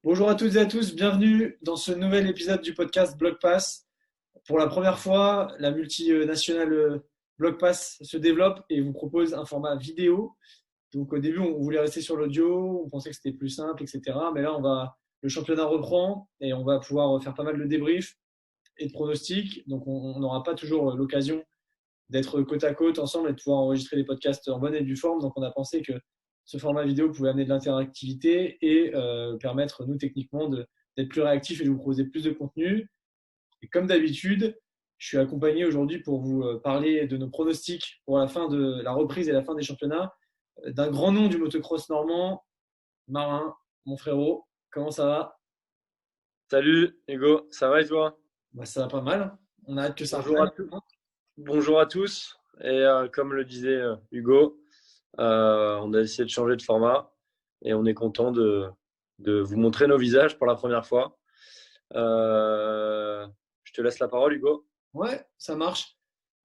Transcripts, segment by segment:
Bonjour à toutes et à tous, bienvenue dans ce nouvel épisode du podcast BlockPass. Pour la première fois, la multinationale BlockPass se développe et vous propose un format vidéo. Donc au début, on voulait rester sur l'audio, on pensait que c'était plus simple, etc. Mais là, le championnat reprend et on va pouvoir faire pas mal de débriefs et de pronostics. Donc on n'aura pas toujours l'occasion d'être côte à côte ensemble et de pouvoir enregistrer des podcasts en bonne et due forme. Donc on a pensé que ce format vidéo pouvait amener de l'interactivité et permettre, nous, techniquement, d'être plus réactifs et de vous proposer plus de contenu. Et comme d'habitude, je suis accompagné aujourd'hui pour vous parler de nos pronostics pour la fin de la reprise et la fin des championnats d'un grand nom du motocross normand, Marin, mon frérot. Comment ça va? Salut Hugo, ça va et toi? Bah, ça va pas mal. On a hâte que ça Bonjour à reprenne. tous. Bonjour à tous. Comme le disait Hugo, on a essayé de changer de format et on est content de vous montrer nos visages pour la première fois. Je te laisse la parole, Hugo. Ouais, ça marche.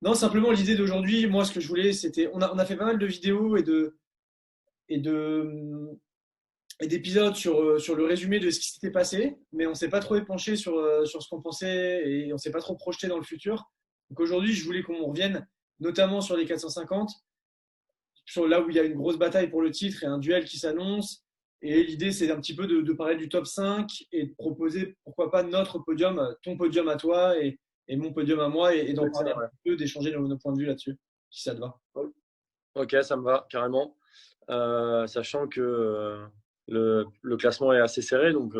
Non, simplement l'idée d'aujourd'hui, moi ce que je voulais, c'était, on a fait pas mal de vidéos et de et d'épisodes sur le résumé de ce qui s'était passé, mais on s'est pas trop épanché sur ce qu'on pensait et on s'est pas trop projeté dans le futur. Donc aujourd'hui, je voulais qu'on revienne notamment sur les 450, sur là où il y a une grosse bataille pour le titre et un duel qui s'annonce. Et l'idée, c'est un petit peu de parler du top 5 et de proposer, pourquoi pas, notre podium, ton podium à toi et mon podium à moi, et d'en Ouais, parler un ouais. petit peu, d'échanger nos points de vue là-dessus, si ça te va. Ok, ça me va carrément. Sachant que le classement est assez serré, donc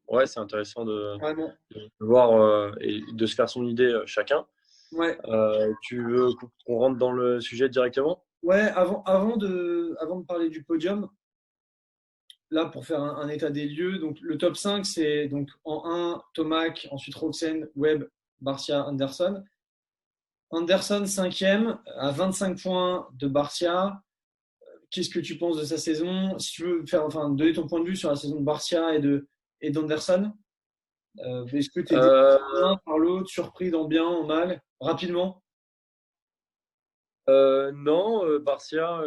ouais, c'est intéressant Vraiment. de voir et de se faire son idée chacun. Ouais. Tu veux qu'on rentre dans le sujet directement? Ouais, avant de parler du podium, là, pour faire un état des lieux, donc le top 5, c'est donc en un Tomac, ensuite Roxen, Webb, Barcia, Anderson. Anderson, cinquième, à 25 points de Barcia. Qu'est-ce que tu penses de sa saison? Si tu veux faire, enfin, donner ton point de vue sur la saison de Barcia et d'Anderson, est-ce que tu es déçu Euh, par l'un, par l'autre, surpris dans bien, en mal, rapidement? non, Barcia,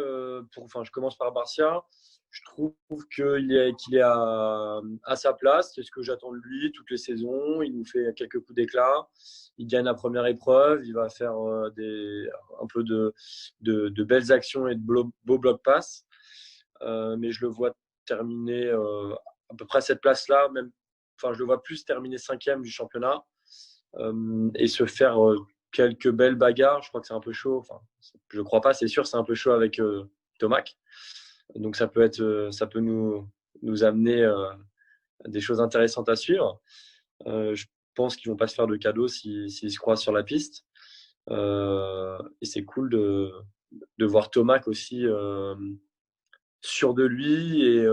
enfin, je commence par Barcia. Je trouve qu'il est à sa place. C'est ce que j'attends de lui toutes les saisons. Il nous fait quelques coups d'éclat. Il gagne la première épreuve. Il va faire un peu de belles actions et de beaux blocs pass. Mais je le vois terminer à peu près à cette place-là. Même, enfin, je le vois plus terminer cinquième du championnat et se faire quelques belles bagarres. Je crois que c'est un peu chaud. Enfin, je crois pas, c'est sûr, c'est un peu chaud avec Tomac. Donc ça peut nous amener des choses intéressantes à suivre. Je pense qu'ils vont pas se faire de cadeaux s'ils se croisent sur la piste. Et c'est cool de voir Tomac aussi sûr de lui et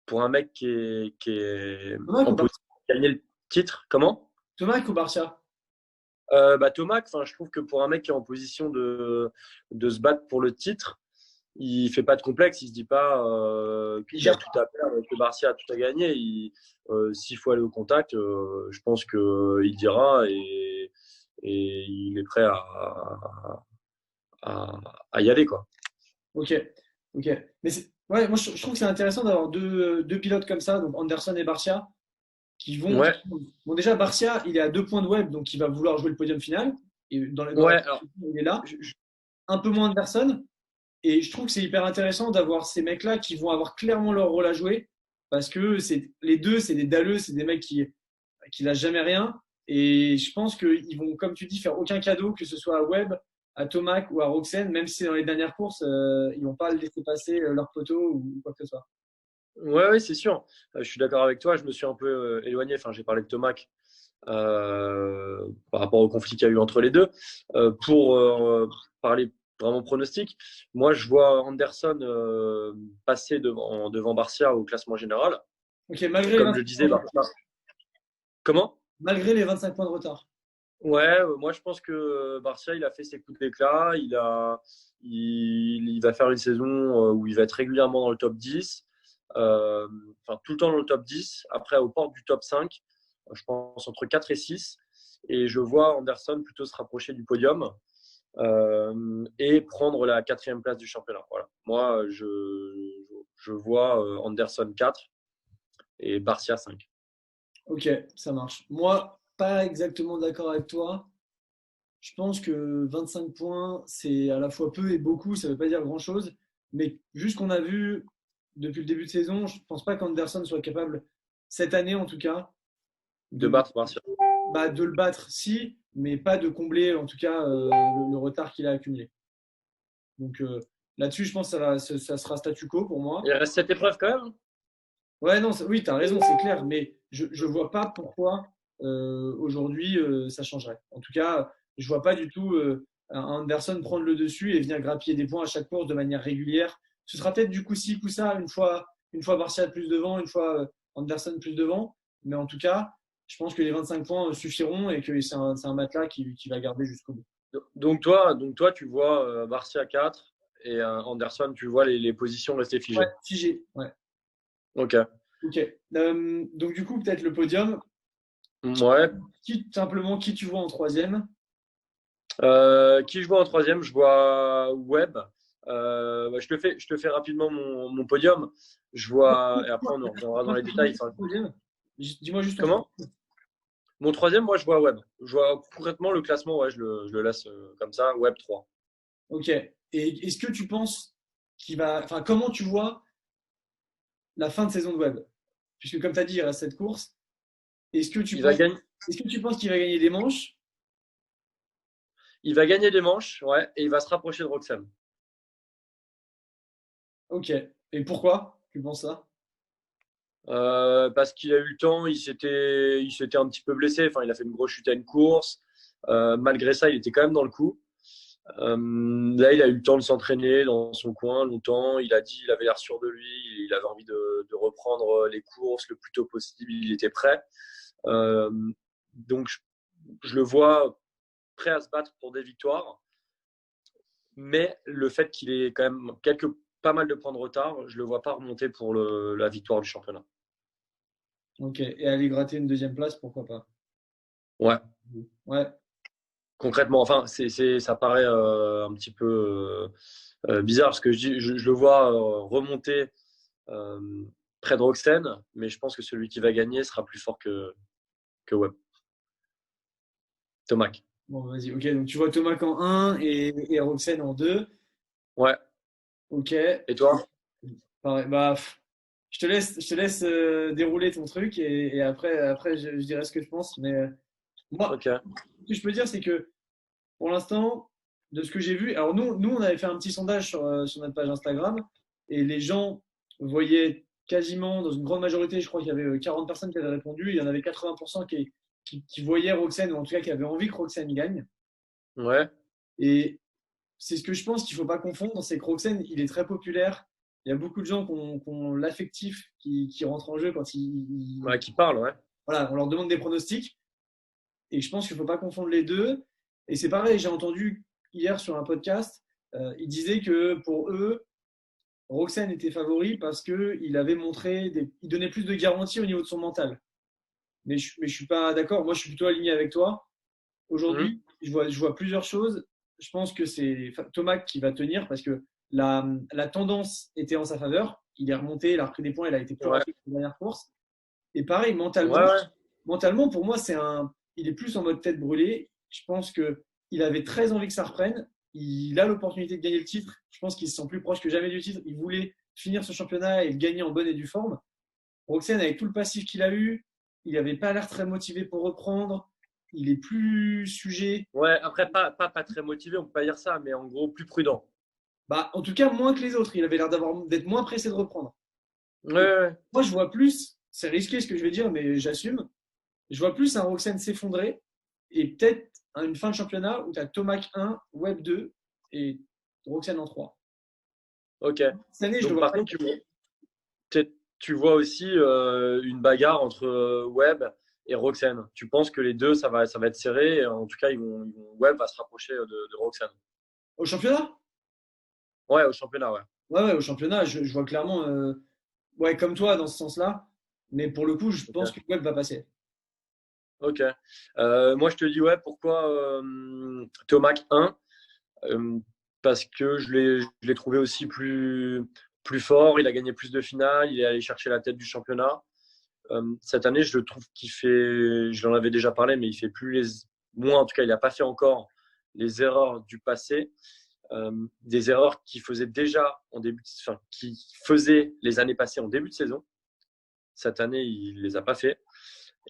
pour un mec qui est Tomac ou en Barcia? position de gagner le titre. Comment? Tomac ou Barcia? Tomac, je trouve que pour un mec qui est en position de se battre pour le titre, il fait pas de complexe, il se dit pas Il qu'il a gère tout à perdre, que Barcia a tout à gagner. S'il faut aller au contact, je pense qu'il dira et il est prêt à, à y aller, quoi. Ok, ok. Mais ouais, moi je trouve que c'est intéressant d'avoir deux pilotes comme ça, donc Anderson et Barcia, Ouais, Bon, déjà, Barcia, il est à 2 points de Webb, donc il va vouloir jouer le podium final. Et dans la ouais. Alors, il est là. je- je- Un peu moins Anderson. Et je trouve que c'est hyper intéressant d'avoir ces mecs-là qui vont avoir clairement leur rôle à jouer. Parce que les deux, c'est des dalleux, c'est des mecs qui lâchent jamais rien. Et je pense qu'ils vont, comme tu dis, faire aucun cadeau, que ce soit à Webb, à Tomac ou à Roxen, même si c'est dans les dernières courses, ils vont pas laisser passer leur poteau ou quoi que ce soit. ouais, ouais, c'est sûr. Je suis d'accord avec toi. Je me suis un peu éloigné. Enfin, j'ai parlé de Tomac par rapport au conflit qu'il y a eu entre les deux. Pour parler vraiment pronostic, moi je vois Anderson passer devant Barcia au classement général. Ok, malgré les Comme je 25 le points disais, de retard. Barcia. Comment? Malgré les 25 points de retard. Ouais, moi je pense que Barcia il a fait ses coups d'éclat. Il va faire une saison où il va être régulièrement dans le top 10. Enfin, tout le temps dans le top 10. Après, aux portes du top 5, je pense entre 4 et 6. Et je vois Anderson plutôt se rapprocher du podium et prendre la quatrième place du championnat. Voilà. Moi, je vois Anderson 4 et Barcia 5. Ok, ça marche. Moi, pas exactement d'accord avec toi. Je pense que 25 points, c'est à la fois peu et beaucoup, ça ne veut pas dire grand-chose. Mais vu ce qu'on a vu depuis le début de saison, je ne pense pas qu'Anderson soit capable, cette année en tout cas, De de, battre Barcia. de le battre, si, mais pas de combler en tout cas le retard qu'il a accumulé. Donc là-dessus, je pense que ça sera statu quo pour moi. Il reste cette épreuve quand même. Ouais, non, oui, tu as raison, c'est clair, mais je ne vois pas pourquoi aujourd'hui ça changerait. En tout cas, je vois pas du tout Anderson prendre le dessus et venir grappiller des points à chaque course de manière régulière. Ce sera peut-être du coup-ci, coup-ça, une fois Barcia plus devant, une fois Anderson plus devant, mais en tout cas, je pense que les 25 points suffiront et que c'est un matelas qui va garder jusqu'au bout. Donc toi, tu vois Barcia 4 et Anderson, tu vois les positions rester Ouais, figées. figé. Ouais. Ok. Ok. Donc du coup, peut-être le podium. Ouais. Simplement, qui tu vois en troisième? Qui je vois en troisième? Je vois Webb. Bah, je te fais rapidement mon podium. Je vois, et après on en reviendra dans les détails. Enfin, Troisième. Dis-moi juste ton comment? troisième. Mon troisième, moi, je vois Webb. Je vois concrètement le classement, ouais, je le laisse comme ça, Webb 3. Ok. Et est-ce que tu penses qu'il va. Enfin, comment tu vois la fin de saison de Webb? Puisque, comme tu as dit, il reste cette course. Est-ce que tu Il va penses, gagner, est-ce que tu penses qu'il va gagner des manches? il va gagner des manches, ouais, et il va se rapprocher de Roxham. Ok. Et pourquoi tu penses ça? Parce qu'il a eu le temps, il s'était un petit peu blessé. Enfin, il a fait une grosse chute à une course. Malgré ça, il était quand même dans le coup. Là, il a eu le temps de s'entraîner dans son coin longtemps. Il a dit, il avait l'air sûr de lui. Il avait envie de reprendre les courses le plus tôt possible. Il était prêt. Euh, donc, je le vois prêt à se battre pour des victoires. Mais le fait qu'il ait quand même pas mal de points de retard, je le vois pas remonter pour la victoire du championnat. Ok. Et aller gratter une deuxième place, pourquoi pas? Ouais, Ouais. concrètement, enfin, ça paraît un petit peu bizarre parce que je le vois remonter euh, près de Roxen, mais je pense que celui qui va gagner sera plus fort que Webb. Tomac. Bon, vas-y. Ok. Donc, tu vois Thomas en un et Roxane en 2. Ouais. Ok. Et toi? Pareil. Bah, je te laisse dérouler ton truc et après je dirai ce que je pense. Mais moi, Ok. ce que je peux dire, c'est que pour l'instant, de ce que j'ai vu, alors nous, on avait fait un petit sondage sur notre page Instagram et les gens voyaient quasiment, dans une grande majorité, je crois qu'il y avait 40 personnes qui avaient répondu, il y en avait 80% qui voyaient Roxane, ou en tout cas qui avaient envie que Roxane gagne. Ouais. Et c'est ce que je pense qu'il ne faut pas confondre, c'est que Roxane, il est très populaire. Il y a beaucoup de gens qui ont l'affectif qui rentre en jeu quand Ouais, qui parle, ouais. voilà, on leur demande des pronostics. Et je pense qu'il ne faut pas confondre les deux. Et c'est pareil, j'ai entendu hier sur un podcast, ils disaient que pour eux, Roxane était favori parce qu'il avait montré, il donnait plus de garanties au niveau de son mental. Mais je suis pas d'accord. Moi, je suis plutôt aligné avec toi. Mhm. Aujourd'hui, je vois plusieurs choses. Je pense que c'est Thomas qui va tenir parce que la tendance était en sa faveur. Il est remonté, il a repris des points, il a été plus Ouais. rapide que la dernière course. Et pareil, Ouais, mentalement, ouais. mentalement, pour moi, il est plus en mode tête brûlée. Je pense qu'il avait très envie que ça reprenne. Il a l'opportunité de gagner le titre. Je pense qu'il se sent plus proche que jamais du titre. Il voulait finir ce championnat et le gagner en bonne et due forme. Roxane, avec tout le passif qu'il a eu, il n'avait pas l'air très motivé pour reprendre. Il est plus sujet, Ouais, après, pas très motivé, on peut pas dire ça, mais en gros, plus prudent. bah, en tout cas moins que les autres. Il avait l'air d'être moins pressé de reprendre. Ouais, Et ouais. moi, je vois plus, c'est risqué ce que je vais dire, mais j'assume. Je vois plus un Roxane s'effondrer et peut-être une fin de championnat où tu as Tomac 1, Web 2 et Roxane en 3. Ok. Cette année, je le Donc, vois par pas. contre, tu vois aussi une bagarre entre Webb et Roxane. Tu penses que les deux, ça va être serré. Et en tout cas, Webb va se rapprocher de Roxane. Au championnat? Ouais, au championnat, ouais. Ouais, ouais, au championnat, je vois clairement, ouais, comme toi dans ce sens-là. Mais pour le coup, je pense Ok. que Web va passer. Ok. Moi, je te dis, ouais, pourquoi Tomac 1? Parce que je l'ai trouvé aussi plus fort. Il a gagné plus de finales. Il est allé chercher la tête du championnat. Cette année, je trouve qu'il fait, je l'en avais déjà parlé, mais il fait plus moi en tout cas, il n'a pas fait encore les erreurs du passé, des erreurs qu'il faisait déjà qui faisait les années passées en début de saison. Cette année, il les a pas fait.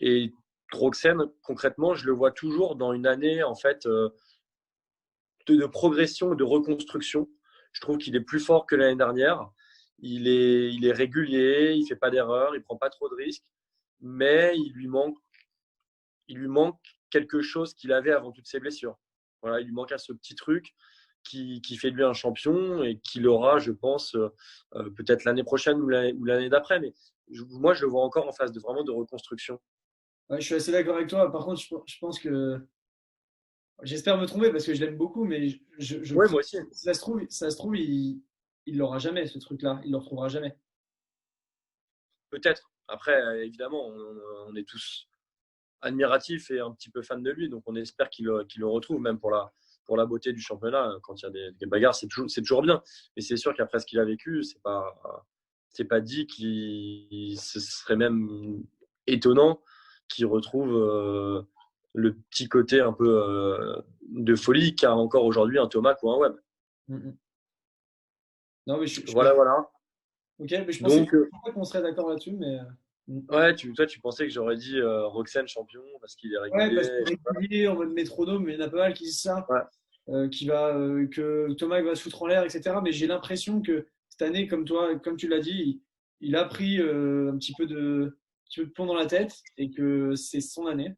Et Roxen, concrètement, je le vois toujours dans une année en fait de progression et de reconstruction. Je trouve qu'il est plus fort que l'année dernière. Il est régulier, il fait pas d'erreurs, il prend pas trop de risques, mais il lui manque quelque chose qu'il avait avant toutes ses blessures. Voilà, il lui manque à ce petit truc qui fait de lui un champion et qu'il aura, je pense, peut-être l'année prochaine ou l'année d'après. Mais moi, je le vois encore en phase de vraiment de reconstruction. Ouais, je suis assez d'accord avec toi. Par contre, je pense que j'espère me tromper parce que je l'aime beaucoup, mais je Ouais, crains. moi aussi. Si ça se trouve, il l'aura jamais ce truc-là. Il le retrouvera jamais. Peut-être. Après, évidemment, on est tous admiratifs et un petit peu fans de lui, donc on espère qu'il le retrouve, même pour la beauté du championnat. Quand il y a des bagarres, c'est toujours bien. Mais c'est sûr qu'après ce qu'il a vécu, c'est pas dit ce serait même étonnant qu'il retrouve le petit côté un peu de folie qu'a encore aujourd'hui un Thomas ou un Webb. Mm. Non, mais Voilà, voilà. ok, mais Donc, je pensais qu'on serait d'accord là-dessus, mais mm. ouais, toi, tu pensais que j'aurais dit Roxane champion parce qu'il est Ouais, parce régulier. que régulier en mode métronome, mais il y en a pas mal qui disent ça, Ouais. que Thomas va se foutre en l'air, etc. Mais j'ai l'impression que cette année, comme toi, comme tu l'as dit, il a pris un petit peu de plomb dans la tête et que c'est son année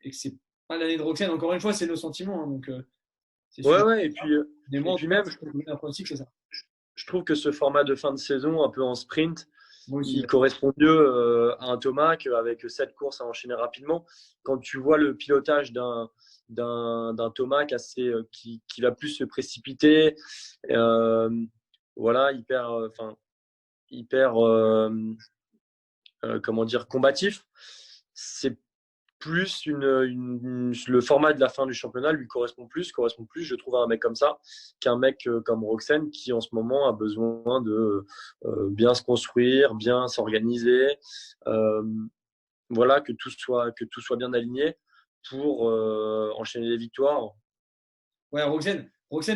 et que c'est pas l'année de Roxane. Encore une fois, c'est nos sentiments, hein, donc c'est Ouais, sujet. ouais. Mais moi, Et en puis tout cas, même, si je peux donner un pronostic, c'est ça. je trouve que ce format de fin de saison, un peu en sprint, Moi aussi. il Ouais. correspond mieux à un Thomas qu'avec 7 courses à enchaîner rapidement. Quand tu vois le pilotage d'un Thomas qui va plus se précipiter, euh, voilà, hyper comment dire, combatif, c'est plus le format de la fin du championnat lui correspond plus, je trouve, à un mec comme ça qu'un mec comme Roxen qui en ce moment a besoin de bien se construire, bien s'organiser, euh, voilà, que tout soit bien aligné pour enchaîner les victoires. Ouais, Roxane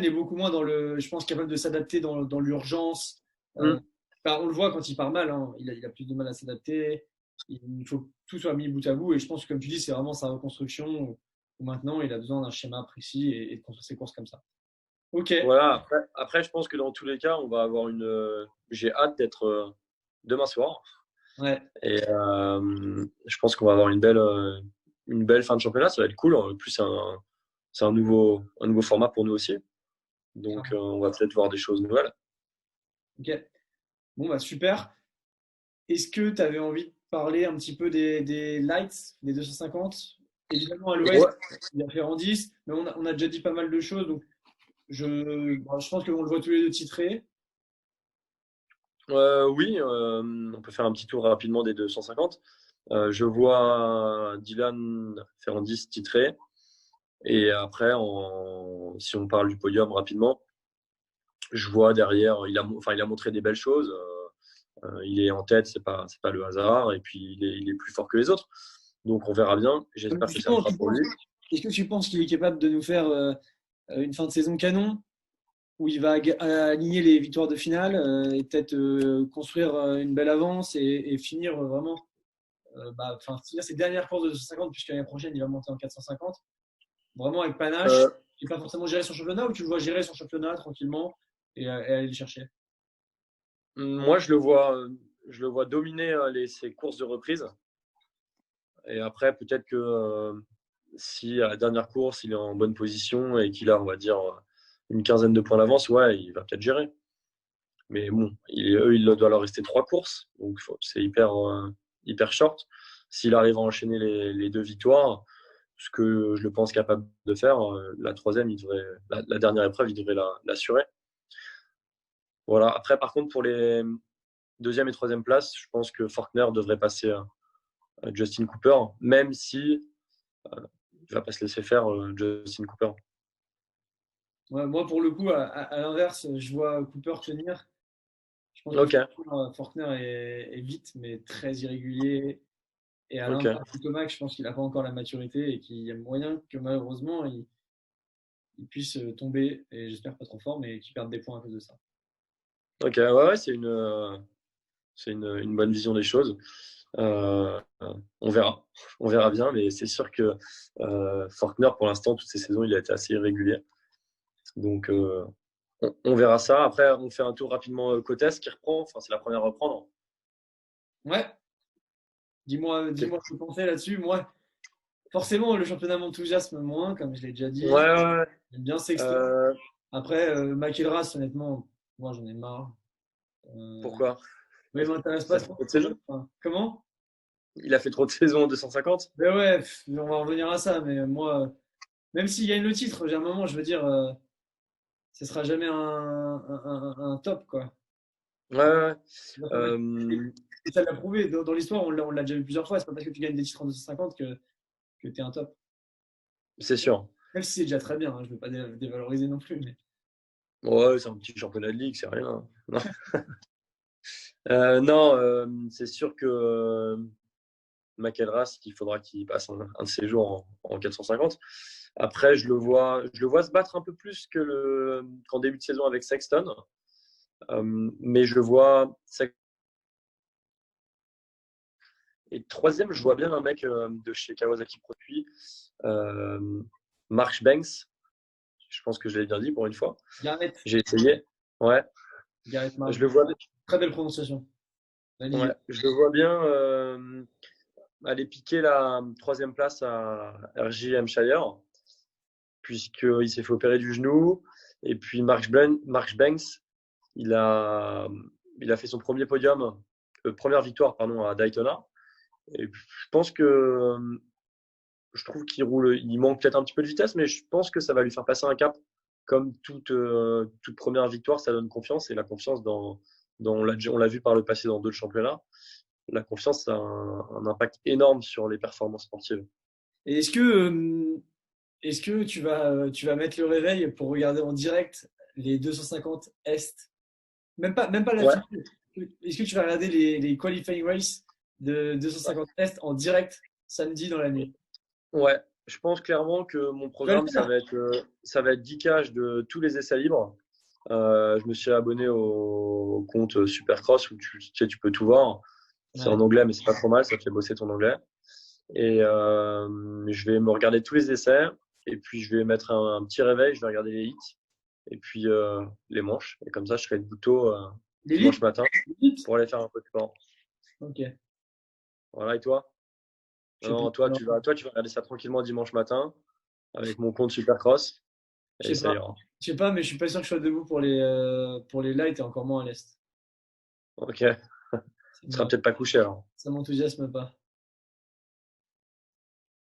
est beaucoup moins je pense, capable de s'adapter dans l'urgence. Euh, Mm. on le voit quand il part mal, hein, il a plus de mal à s'adapter. Il faut que tout soit mis bout à bout. Et je pense que, comme tu dis, c'est vraiment sa reconstruction où maintenant il a besoin d'un schéma précis et de construire ses courses comme ça. Ok. Voilà, après, je pense que dans tous les cas, on va avoir j'ai hâte d'être demain soir. Ouais. Et je pense qu'on va avoir une belle fin de championnat. Ça va être cool. En plus, c'est un nouveau format pour nous aussi. Donc, Clairement. on va peut-être voir des choses nouvelles. Ok. Bon, bah super. Est-ce que tu avais envie de parler un petit peu des lights, des 250? Évidemment, à l'ouest, Ouais. il y a Ferrandis, mais on a déjà dit pas mal de choses. Donc, je pense qu'on le voit tous les deux titrés. Oui, on peut faire un petit tour rapidement des 250. Je vois Dylan Ferrandis titré. Et après, si on parle du podium rapidement, je vois derrière, il a montré des belles choses. Il est en tête, c'est pas le hasard. Et puis, il est plus fort que les autres. Donc, on verra bien. J'espère que ça le Justement, fera pour lui. est-ce que tu penses qu'il est capable de nous faire une fin de saison canon où il va aligner les victoires de finale et peut-être construire une belle avance et finir vraiment, finir ses dernières courses de 250 puisque l'année prochaine il va monter en 450, vraiment avec panache Euh, et pas forcément gérer son championnat ou tu le vois gérer son championnat tranquillement et aller le chercher. Moi, je le vois dominer ses courses de reprise. Et après, peut-être que si à la dernière course, il est en bonne position et qu'il a, on va dire, une quinzaine de points d'avance, ouais, il va peut-être gérer. Mais bon, il doit leur rester 3 courses. Donc, c'est hyper short. S'il arrive à enchaîner les 2 victoires, ce que je le pense capable de faire, la troisième, la dernière épreuve, il devrait l'assurer. Voilà. Après, par contre, pour les deuxième et troisième places, je pense que Faulkner devrait passer Justin Cooper, même si il va pas se laisser faire Justin Cooper. Ouais, moi, pour le coup, à l'inverse, je vois Cooper tenir. Je pense que Ok. Faulkner est vite, mais très irrégulier. Et à Ok. l'inverse de Thomas, je pense qu'il n'a pas encore la maturité et qu'il y a moyen que malheureusement il puisse tomber, et j'espère pas trop fort, mais qu'il perde des points à cause de ça. Ok, ouais, c'est une bonne vision des choses. On verra. On verra bien, mais c'est sûr que Faulkner, pour l'instant, toutes ces saisons, il a été assez irrégulier. Donc, on verra ça. Après, on fait un tour rapidement Cotes qui reprend. Enfin, c'est la première à reprendre. Ouais, dis-moi ce que tu pensais là-dessus. Moi, forcément, le championnat m'enthousiasme moins, comme je l'ai déjà Ouais, dit. ouais, ouais. J'aime bien Sexton. Euh, Après, McIlrath, honnêtement, moi j'en ai marre. Pourquoi? Mais il m'intéresse pas Ça fait trop. trop de saisons. Enfin, comment? Il a fait trop de saisons en 250. Ben ouais, on va revenir à ça, mais moi, même s'il gagne le titre, j'ai un moment, je veux dire, ce sera jamais un top, quoi. Ouais, ouais, ouais. Et Euh, ça l'a prouvé. Dans l'histoire, on l'a déjà vu plusieurs fois. C'est pas parce que tu gagnes des titres en 250 que tu es un top. c'est sûr. Même si c'est déjà très bien, hein, je ne veux pas dévaloriser non plus. Mais... Ouais, c'est un petit championnat de ligue, c'est rien. Non, non, c'est sûr que McElrath, il faudra qu'il passe un de ses jours en 450. Après, je le vois se battre un peu plus qu'en début de saison avec Sexton. Mais je le vois. Et troisième, je vois bien un mec de chez Kawasaki Produit, euh, Mark Banks. Je pense que je l'ai bien dit pour une fois. Garrett, J'ai essayé. Ouais, Garrett je Marsh, le vois, très belle prononciation. La Ligue. ouais, je le vois bien aller piquer la troisième place à RJ Hampshire, puisqu'il s'est fait opérer du genou. Et puis Mark Banks, il a, il a fait son premier podium, première victoire pardon, à Daytona. Et je pense que je trouve qu'il roule, il manque peut-être un petit peu de vitesse, mais je pense que ça va lui faire passer un cap. Comme toute première victoire, ça donne confiance, et la confiance on l'a vu par le passé dans d'autres championnats, la confiance a un impact énorme sur les performances sportives. Et est-ce que tu vas mettre le réveil pour regarder en direct les 250 Est? Même pas la Ouais, finale. Est-ce que tu vas regarder les qualifying race de 250 Est en direct samedi dans la nuit? ouais. Je pense clairement que mon Tu vas le programme, ça faire? va être 10 cages de tous les essais libres. Je me suis abonné au compte Supercross où tu sais, tu peux tout voir. C'est Ouais. en anglais, mais c'est pas trop mal, ça te fait bosser ton anglais. Et je vais me regarder tous les essais. Et puis, je vais mettre un petit réveil. Je vais regarder les hits. Et puis, les manches. Et comme ça, je serai debout tôt dimanche L'élite? matin L'élite? pour aller faire un peu de sport. Ok. Voilà, et toi? Je sais pas. Non, toi, tu vas regarder ça tranquillement dimanche matin avec mon compte Supercross. Je Et sais ça pas. ira. Je sais pas, mais je suis pas sûr que je sois debout pour les lights et encore moins à l'Est. Ok. Tu Ça seras me- peut-être pas couché alors. ça m'enthousiasme pas.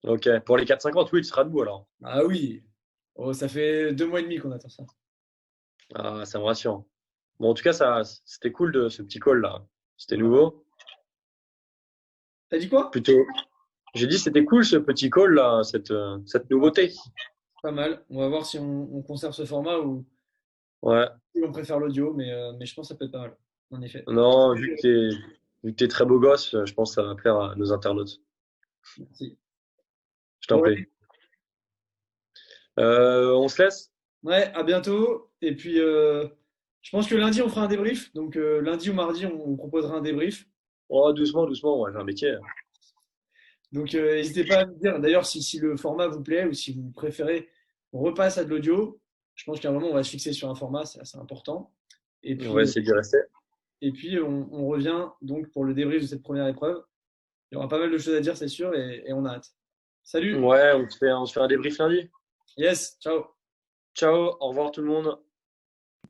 Ok. Pour les 4,50, oui, tu seras debout alors. Ah oui. Oh, ça fait 2 mois et demi qu'on attend ça. Ah, ça me rassure. Bon, en tout cas, c'était cool de ce petit call là. C'était Ouais. nouveau. T'as dit quoi? Plutôt. J'ai dit c'était cool ce petit call là, cette Ouais, nouveauté. pas mal. On va voir si on conserve ce format ou Ouais. si on préfère l'audio, mais je pense que ça peut être pas mal. En effet. Non, vu que t'es très beau gosse, je pense que ça va plaire à nos internautes. Merci. Je t'en Bon, prie. On se laisse? ouais, à bientôt. Et puis, je pense que lundi, on fera un débrief. Donc, lundi ou mardi, on proposera un débrief. Oh, doucement, doucement, ouais, j'ai un métier. Donc, n'hésitez pas à me dire, d'ailleurs, si le format vous plaît ou si vous préférez, on repasse à de l'audio. Je pense qu'à un moment, on va se fixer sur un format, c'est assez important. Et On va puis, essayer d'y rester. on revient donc pour le débrief de cette première épreuve. Il y aura pas mal de choses à dire, c'est sûr, et on a hâte. Salut! Ouais, on se fait un débrief lundi. Yes, ciao! Ciao, au revoir tout le monde.